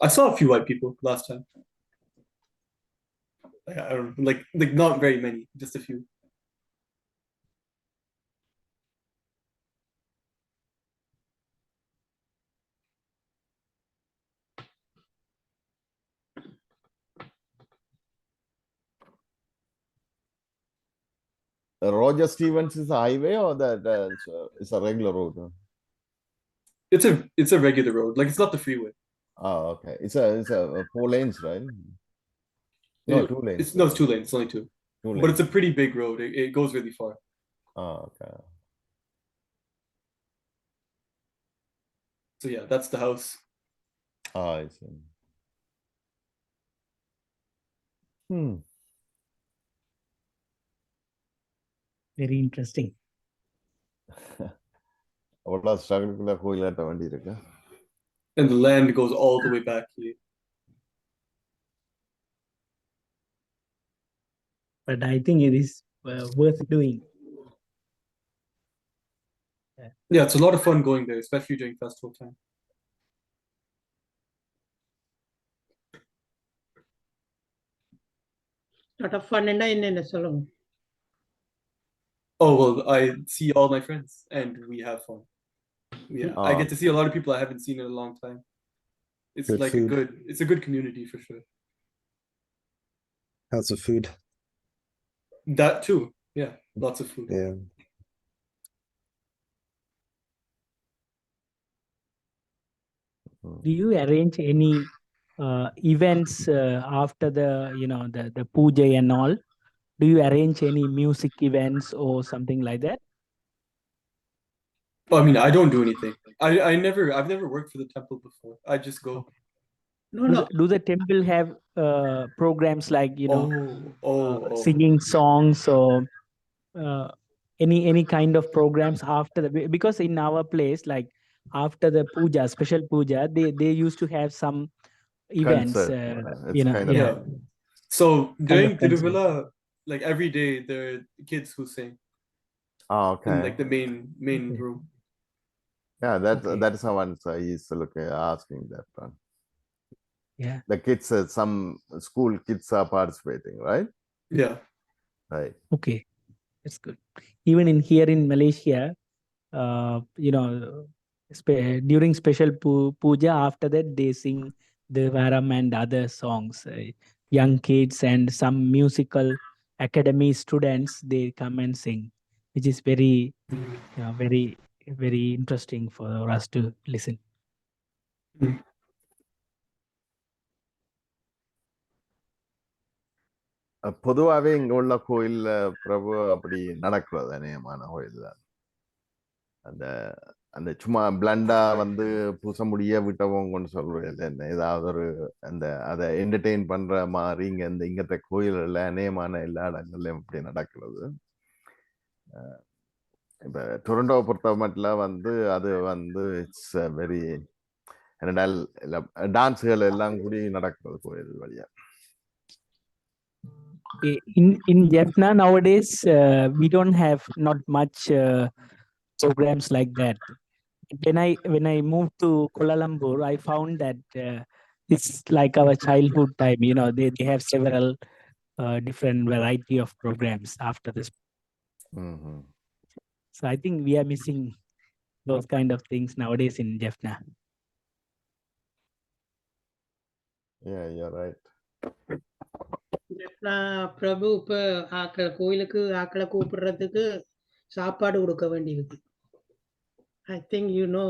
I saw a few white people last time. I don't know, like not very many, just a few. Roger Stevens is a highway or that it's a regular road? It's a regular road, like it's not the freeway. Oh, okay. It's a 4 lanes, right? No, 2 lanes. It's 2 lanes. It's only 2. 2 But it's lanes. a pretty big road. It goes really far. Oh, okay. So yeah, that's the house. Oh, I see. Very interesting. அவ்வளோ ஸ்ட்ரகிள்குள்ள கோயிலாட்ட வண்டி இருக்கு. And the land goes all the way back here. But I think it is worth doing. Yeah, it's a lot of fun going there, especially during festival time. lot of fun என்ன சொல்லுங்க Oh well, I see all my friends and we have fun. Yeah, I get to see a lot of people I haven't seen in a long time. It's Good like food. it's a good community for sure. How's the food? That too. Yeah, lots of food. Yeah. Do you arrange any events after the the puja and all? Do you arrange any music events or something like that? I mean, I don't do anything. I've never worked for the temple before. I just go. Do the temple have programs like singing songs or any kind of programs after because in our place, like after the puja, special puja, they used to have some events. Yeah. So during Tiruvilla, like every day there are kids who sing. Oh, okay. In like the main room. Yeah, that is how he's asking that one. Yeah. The kids, some school kids are participating, right? Yeah. Right. Okay, that's good. Even here in Malaysia, during special puja, after that they sing the Varam and other songs. Young kids and some musical academy students, they come and sing, which is very, very, very interesting for us to listen. பொதுவாகவே இங்க உள்ள கோயில்ல பிரபு அப்படி நடக்கிறது அநேகமான கோயில் தான். அந்த அந்த சும்மா பிளண்டா வந்து பூச முடிய விட்டவங்க கொண்டு சொல்றது என்ன ஏதாவது ஒரு அந்த அதை என்டர்டெயின் பண்ற மாதிரி இங்கத்த கோயில்ல அநேகமான எல்லா இடங்கள்லயும் இப்படி நடக்கிறது. இப்ப டொரண்டோவை பொறுத்த மட்டும் வந்து அது வந்து இட்ஸ் வெரி என்னடால் டான்ஸுகள் எல்லாம் கூடி நடக்கிறது கோயில் வழியா. In Jaffna nowadays, we don't have not much programs like that. When I moved to Kuala Lumpur, I found that it's like our childhood time. You know, they have several different variety of programs after this. Mm-hmm. So I think we are missing those kind of things nowadays in Jaffna. Yeah, you're right. பிரபு இப்ப ஆக்களை கோயிலுக்கு ஆக்களை கூப்பிடுறதுக்கு சாப்பாடு கொடுக்க வேண்டியிருக்கு. I think you know.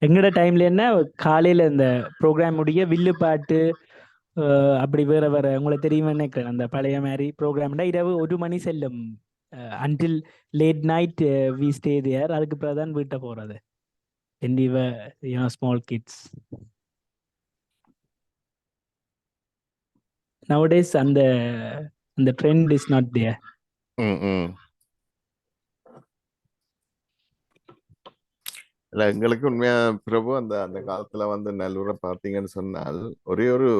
எங்கட டைம்ல என்ன காலையில இந்த ப்ரோக்ராம் உடைய வில்லு பாட்டு அப்படி வேற வேற உங்களுக்கு தெரியுமா நினைக்கிறேன். அந்த பழைய மாதிரி ப்ரோக்ராம்னா இரவு 1 மணி செல்லும். Until late night we stay there. அதுக்கு பிறகு தான் வீட்டை போறது. And we were, you know, small kids. Nowadays and the trend is not there. இல்ல எங்களுக்கு உண்மையா பிரபு அந்த அந்த காலத்துல வந்து நல்லூரை பார்த்தீங்கன்னு சொன்னால் ஒரே ஒரு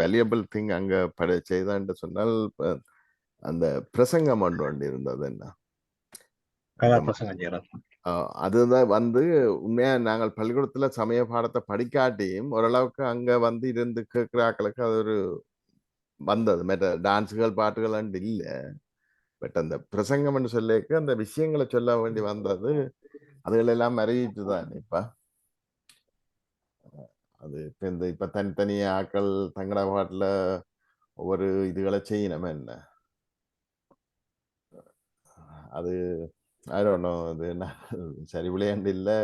வேல்யூபிள் திங் அங்க செய்தான்னு சொன்னால் அந்த பிரசங்கம் ஒன்று வண்டி இருந்தது. என்ன அதுதான் வந்து உண்மையா நாங்கள் பள்ளிக்கூடத்துல சமய பாடத்தை படிக்காட்டியும் ஓரளவுக்கு அங்க வந்து இருந்து கேட்கிற ஆக்களுக்கு அது ஒரு வந்தது. மற்ற டான்ஸுகள் பாட்டுகள் இல்லை. பட் அந்த பிரசங்கம்னு சொல்லிக்கு அந்த விஷயங்களை சொல்ல வேண்டி வந்தது. அதுகளெல்லாம் மறையிட்டு தான் இப்ப அது இப்ப தனித்தனி ஆக்கள் தங்கட பாட்டுல ஒவ்வொரு இதுகளை செய்யணும். என்ன அது அது சரி விளையாண்டு இல்லை.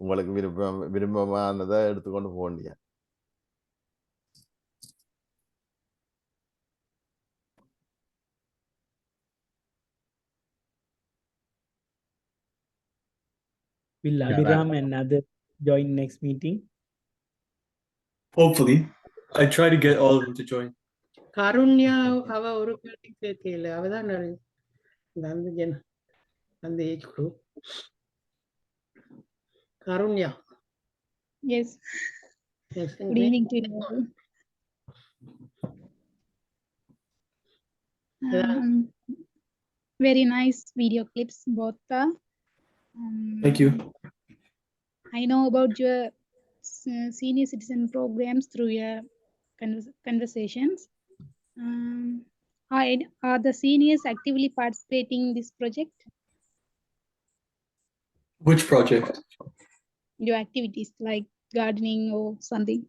உங்களுக்கு விருப்பமானதை எடுத்துக்கொண்டு போக முடியாது. Will Abhiram and others join next meeting? Hopefully. I try to get all of them to join. Karunya அவ ஒரு பேட்டி சேர்த்தியில அவதான் அந்த age group. Karunya. Yes. Good evening to you. Very nice video clips, both. Thank you. I know about your senior citizen programs through your conversations. Are the seniors actively participating in this project? Which project? Your activities like gardening or something.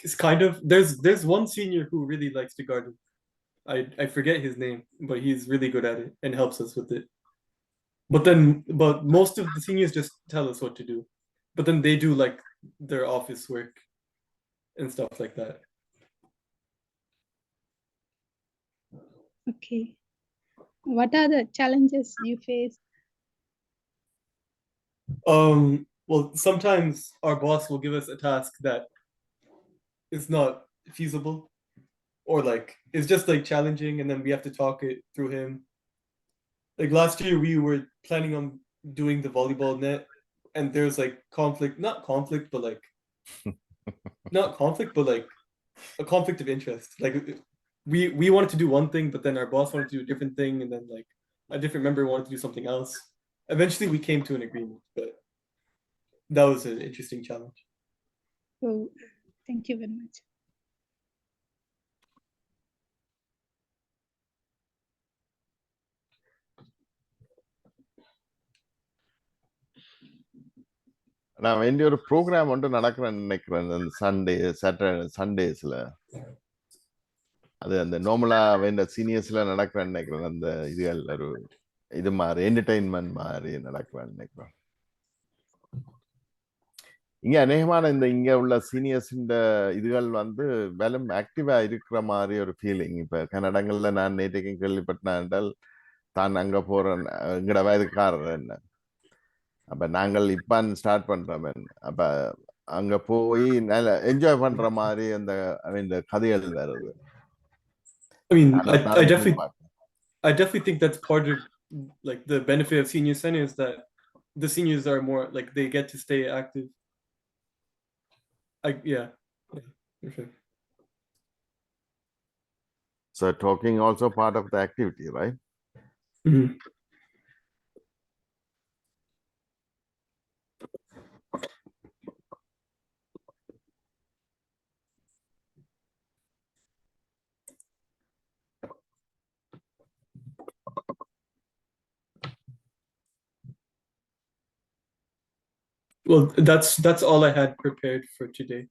It's kind of there's one senior who really likes to garden. I forget his name, but he's really good at it and helps us with it. But most of the seniors just tell us what to do. But then they do like their office work and stuff like that. Okay. What are the challenges you face? Well, sometimes our boss will give us a task that is not feasible, or like it's just like challenging, and then we have to talk it through him. Like last year we were planning on doing the volleyball net, and there's like not conflict but like a conflict of interest. Like we wanted to do one thing, but then our boss wanted to do a different thing, and then like a different member wanted to do something else. Eventually we came to an agreement, but that was an interesting challenge. Oh, thank you very much. நான் வேண்டிய ஒரு program ஒன்று நடக்கிறேன்னு நினைக்கிறேன். சண்டேஸ்ல அது அந்த நார்மலா வேண்ட சீனியர்ஸ்ல நடக்கிறேன்னு நினைக்கிறேன். அந்த இதுகள் ஒரு இது மாதிரி என்டர்டெயின்மெண்ட் மாதிரி நடக்கிறேன்னு நினைக்கிறேன். இங்க அநேகமான இங்க உள்ள சீனியர்ஸ் இதுகள் வந்து வெறும் ஆக்டிவா இருக்கிற மாதிரி ஒரு ஃபீலிங். இப்ப கன்னடங்கள்ல நான் நேற்றைக்கும் கேள்விப்பட்டேன் என்றால் தான் அங்க போறேன் எங்கட வயதுக்காரர் என்ன. அப்ப நாங்கள் இப்ப ஸ்டார்ட் பண்றோம். அப்ப அங்க போய் நல்ல என்ஜாய் பண்ற மாதிரி அந்த கதைகள் வருது. I mean, அதான் I முக்கியம் பார்க்கணும். definitely think that's part of like the benefit of senior center is that the seniors are more like they get to stay active. Yeah, for sure. So talking also part of the activity, right? Mhm. Well, that's all I had prepared for today.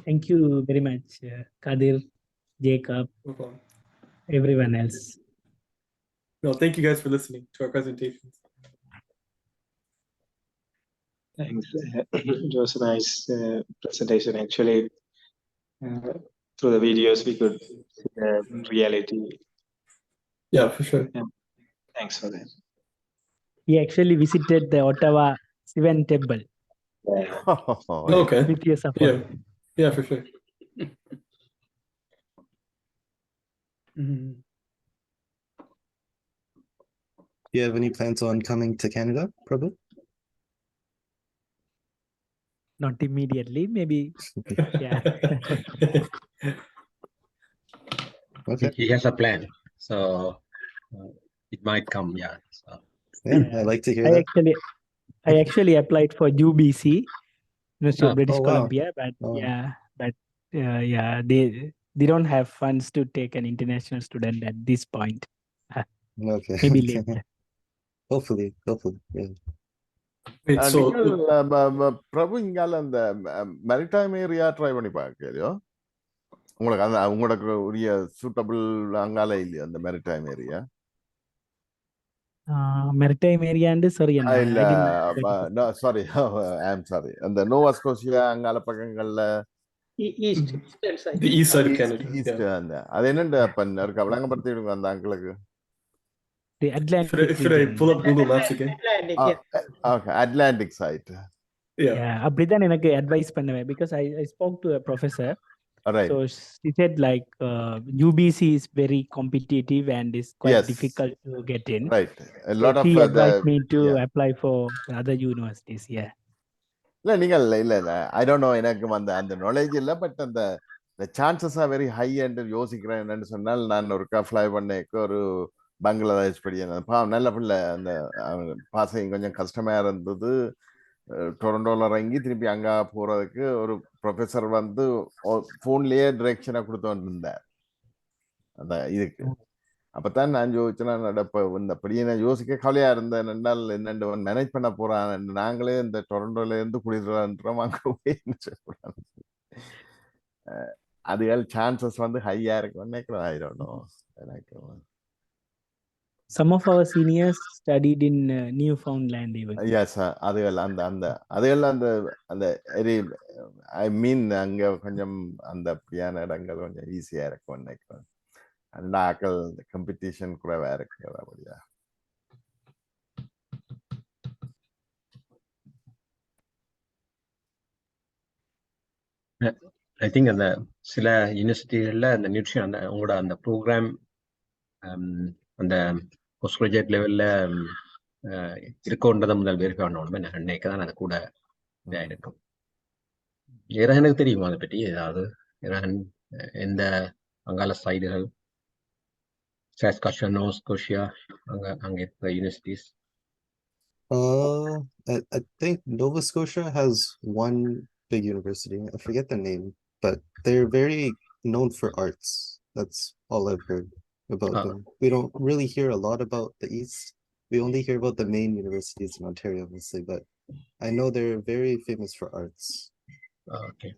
Thank you very much, Kadir, Jacob, No problem. everyone else. No, thank you guys for listening to our presentations. Thanks. It was a nice presentation. Actually, through the videos, we could see the reality. Yeah, for sure. Yeah. Thanks for that. He actually visited the Ottawa Sivan Temple Okay. with your support. Yeah, for sure. Mhm. Do you have any plans on coming to Canada, Prabhu? Not immediately, maybe. Yeah. Okay. He has a plan, so it might come. Yeah. So. Yeah, I like to hear I that. actually applied for UBC, University of British oh, wow. Columbia, but they don't have funds to take an international student at this point. Okay. Maybe later. Hopefully, yeah. Wait, so நீங்கள் பிரபு இங்கால அந்த maritime area try பண்ணி பார்க்கலையோ? உங்களுக்கு அந்த உங்களுக்கு உரிய suitable அங்கால இல்லையா அந்த maritime area? Maritime area and sorry, இல்ல no sorry I'm sorry. அந்த நோவா ஸ்கோஷியா அங்கால பக்கங்கள்ல East side. the east side of Canada. East அந்த அது என்னண்டு அப்ப இருக்க விளங்கப்படுத்தி விடுங்க அந்த அங்கிளுக்கு. the Atlantic. Should I pull up Google Maps again? Atlantic, Okay, Atlantic side. Yeah. அப்படிதான் எனக்கு advice பண்ணுவேன் because I spoke to a professor. Right. So she said like UBC is very competitive and is quite difficult to get in. Right. A lot so of she advised me to apply for other universities. Yeah. இல்ல நீங்கள் இல்ல I don't know எனக்கு அந்த knowledge இல்ல but அந்த the chances are very high என்று யோசிக்கிறேன் என்னன்னு சொன்னால் நான் ஒரு ஃப்ளை பண்ணேக்கு ஒரு பங்களாதேஷ் படிக்க நல்ல பிள்ளை அந்த பாசையும் கொஞ்சம் கஷ்டமா இருந்தது. டொரண்டோல இறங்கி திருப்பி அங்க போறதுக்கு ஒரு ப்ரொஃபஸர் வந்து போன்லயே டிரெக்ஷனை கொடுத்து இருந்தார் அந்த இதுக்கு. அப்பதான் நான் யோசிச்சேன் இந்த படியை நான் யோசிக்க கவலையா இருந்தேன் என்றால் என்னென்று மேனேஜ் பண்ண போறான் நாங்களே இந்த டொரண்டோல இருந்து குடிக்கிறோம் அங்க போய் அதுகள் சான்சஸ் வந்து ஹையா இருக்கும் நினைக்கிறேன். I don't know. Some of our seniors studied in Newfoundland even. Yes, அதுகள் அந்த ஐ மீன் அங்க கொஞ்சம் அந்த பிரியான இடங்கள் கொஞ்சம் ஈஸியா இருக்கும் நினைக்கிறேன். அந்த ஆக்கள் காம்படிஷன் குறைவா இருக்கு அப்படியா? I think அந்த சில யூனிவர்சிட்டிகள்ல அந்த நியூட்ரிஷன் அந்த உங்களோட அந்த ப்ரோக்ராம் அந்த போஸ்ட் கிராஜுவேட் லெவல்ல இருக்கோன்றதை முதல் வெரிஃபை பண்ணணும். நான் நினைக்க தான் அது கூட இதாக இருக்கும். எனக்கு தெரியுமா அதை பற்றி ஏதாவது எந்த அங்கால சைடுகள் சாஸ்காச்சன், நோவா ஸ்கோஷியா அங்க இருக்கிற universities? I think Nova Scotia has one big university. I forget the name, but they're very known for arts. That's all I've heard about them. We don't really hear a lot about the East. We only hear about the main universities in Ontario, mostly, but I know they're very famous for arts. Okay.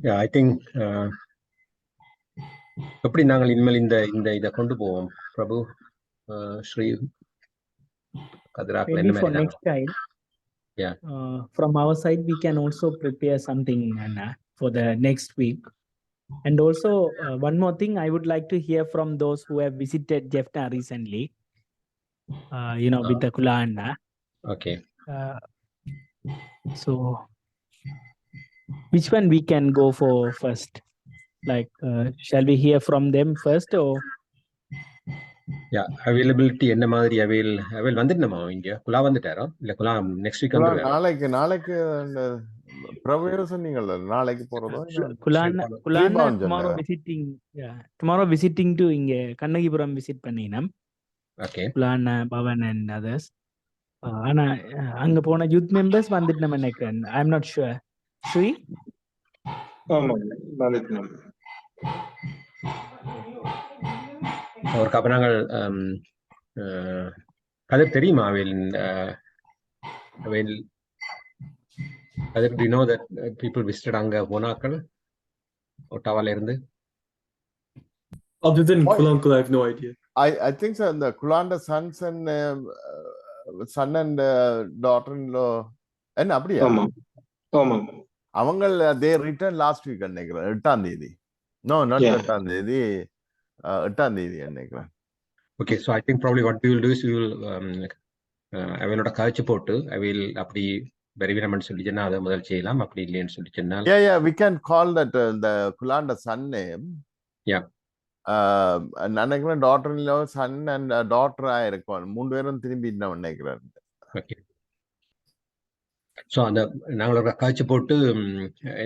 Yeah, I think எப்படி நாங்கள் இனிமேல் இந்த இதை கொண்டு போவோம் பிரபு Sri கதிராக்கள் Maybe for next time. Yeah. From our side, we can also prepare something for the next week. And also, one more thing, I would like to hear from those who have visited Jaffna recently. with the Kulanda. Okay. So which one we can go for first? Like, shall we hear from them first or? Yeah, availability என்ன மாதிரி avail வந்துட்டோமா இங்க குலா வந்துட்டாரோ இல்ல குலா next week வந்துருவாரா? நாளைக்கு பிரபு சொன்னீங்கல்ல நாளைக்கு போறதோ Kulana tomorrow visiting. Yeah, tomorrow visiting to இங்க Kannagipuram visit பண்ணினோம். Okay. Kulana, Bhavan and others. ஆனா அங்க போன youth members வந்துட்டு நம்ம நினைக்கிறேன். I'm not sure. Sri? ஆமா வந்துட்டோம். ஒரு கபனாங்கள் கதிர் தெரியுமா கதிர் do you know that people visited அங்க போனாக்கள் ஒட்டாவால இருந்து? Other than Kulanka, I have no idea. I think so. The Kulanda sons and son and daughter-in-law. என்ன அப்படியா? ஆமா. அவங்க they returned last week நினைக்கிறேன் 8ஆம் தேதி. No, not 8ஆம் தேதி. 8ஆம் தேதி நினைக்கிறேன். Okay, so I think probably what we will do is we will அவளோட காய்ச்சி போட்டு அவள் அப்படி பெருவினம்னு சொல்லிச்சுன்னா அதை முதல் செய்யலாம், அப்படி இல்லைன்னு சொல்லிச்சுன்னா Yeah, we can call that the Kulanda son name. Yeah. நினைக்கிறேன் daughter-in-law, son and daughter ஆயிருக்கும். 3 பேரும் திரும்பி இன்னும் நினைக்கிறேன். Okay. ஸோ அந்த நாங்களோட காய்ச்சி போட்டு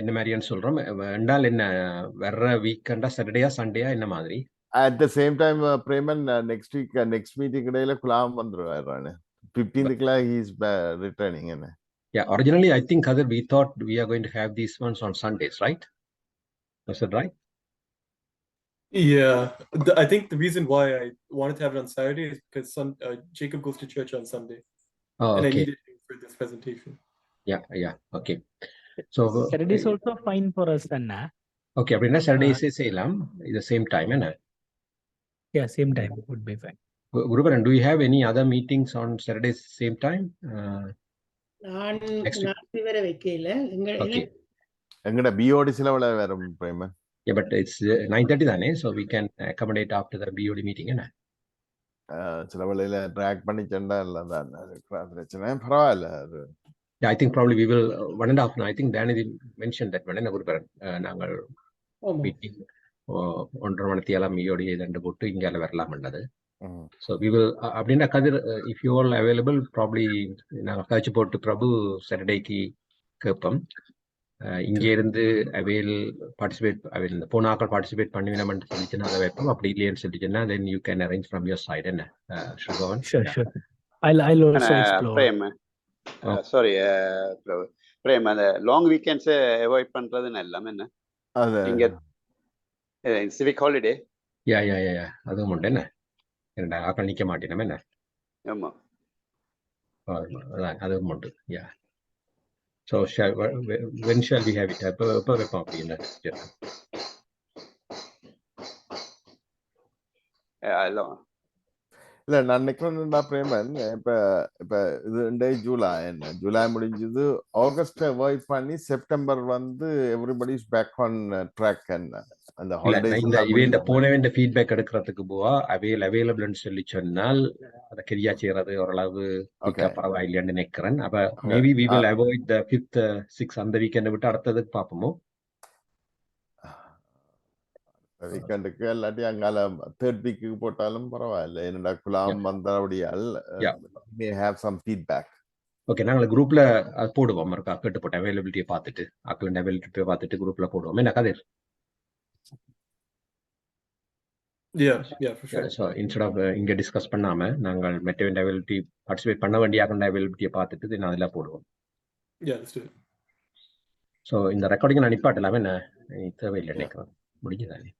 என்ன மாதிரியான்னு சொல்றோம். ரெண்டால் என்ன வர்ற வீக்கெண்டா சாட்டர்டேயா சண்டேயா என்ன மாதிரி? At the same time, Preman next week, next meeting இடையில குலாம் வந்துருவாரு. 15th he is returning. Yeah, originally I think we thought we are going to have these ones on Sundays, right? Was that right? Yeah, I think the reason why I wanted to have it on Saturday is because Jacob goes to church on Sunday. Oh, and okay. I needed him for this presentation. Yeah, okay. So Saturday is also fine for us, Anna. Okay, அப்படின்னா Saturdays செய்யலாம். The same time, என்ன? Yeah, same time would be fine. Gurubaran, do you have any other meetings on Saturdays same time? நான் வரை வைக்கல. எங்கட BOD சிலவள வரும் Preman. Yeah, but it's 9:30 தானே, so we can accommodate after the BOD meeting, என்ன? சிலவளையில track பண்ணி செண்டா இல்லதான் பிரச்சனை, பரவாயில்ல அது. Yeah, I think probably we will 1.5 hours. I think Danny mentioned that when Gurubaran நாங்கள் meeting 1.5 மணித்தியால BOD ரெண்டு போட்டு இங்கால வரலாம்ன்றது. So we will அப்படின்னா கதிர் if you all available probably நாங்கள் காய்ச்சி போட்டு பிரபு சாட்டர்டேக்கு கேட்போம். இங்கே இருந்து அவைல் பார்ட்டிசிபேட் இந்த போனாக்கள் பார்ட்டிசிபேட் பண்ணுவேன் சொல்லிச்சுன்னா அதை வைப்போம். அப்படி இல்லைன்னு சொல்லிச்சுன்னா then you can arrange from your side. என்ன Shrivavan? Sure. I'll also explore. Sorry, Prem அந்த லாங் வீக்கெண்ட்ஸ் அவாய்ட் பண்றதுன்னு எல்லாம் என்ன இங்க சிவிக் ஹாலிடே. யா அதுவும் உண்டு என்ன இரண்டா ஆக்கள் நிக்க மாட்டேன் என்ன. ஆமா அதுவும் உண்டு. யா so when shall we have it? எப்ப வைப்போம் அப்படின்னா இல்ல நான் நினைக்கிறேன்டா Preman, இப்ப இது ஜூலை முடிஞ்சது, ஆகஸ்ட் அவாய்ட் பண்ணி செப்டம்பர் வந்து everybody is back on track. அந்த ஹாலிடேஸ் இந்த போன ஃபீட்பேக் எடுக்கிறதுக்கு போவா அவைலபிள்னு சொல்லி சொன்னால் அதை கிரியா செய்யறது ஓரளவு பரவாயில்லைன்னு நினைக்கிறேன். அப்ப maybe we will avoid the 5th 6th அந்த வீக்கெண்ட் விட்டு அடுத்ததுக்கு பார்ப்போமோ. வீக்கெண்டுக்கு இல்லாட்டி அங்கால 3rd வீக்கு போட்டாலும் பரவாயில்ல. என்னடா குலாம் வந்தபடியால் may have some feedback. Okay, நாங்கள் குரூப்ல போடுவோம். இருக்கா கேட்டு போட்டேன் அவைலபிலிட்டியை பார்த்துட்டு ஆக்கள் அவைலபிலிட்டியை பார்த்துட்டு குரூப்ல போடுவோம். என்ன கதிர்? Yeah, for sure. So instead of இங்க டிஸ்கஸ் பண்ணாம நாங்கள் மெட்ட அவைலபிலிட்டி பார்ட்டிசிபேட் பண்ண வேண்டிய ஆக்கள் அவைலபிலிட்டியை பார்த்துட்டு நான் அதில் போடுவோம். Yeah, let's do it. So இந்த ரெக்கார்டிங் நான் நிப்பாட்டலாமே என்ன தேவையில்லை நினைக்கிறேன். முடிஞ்சதானே?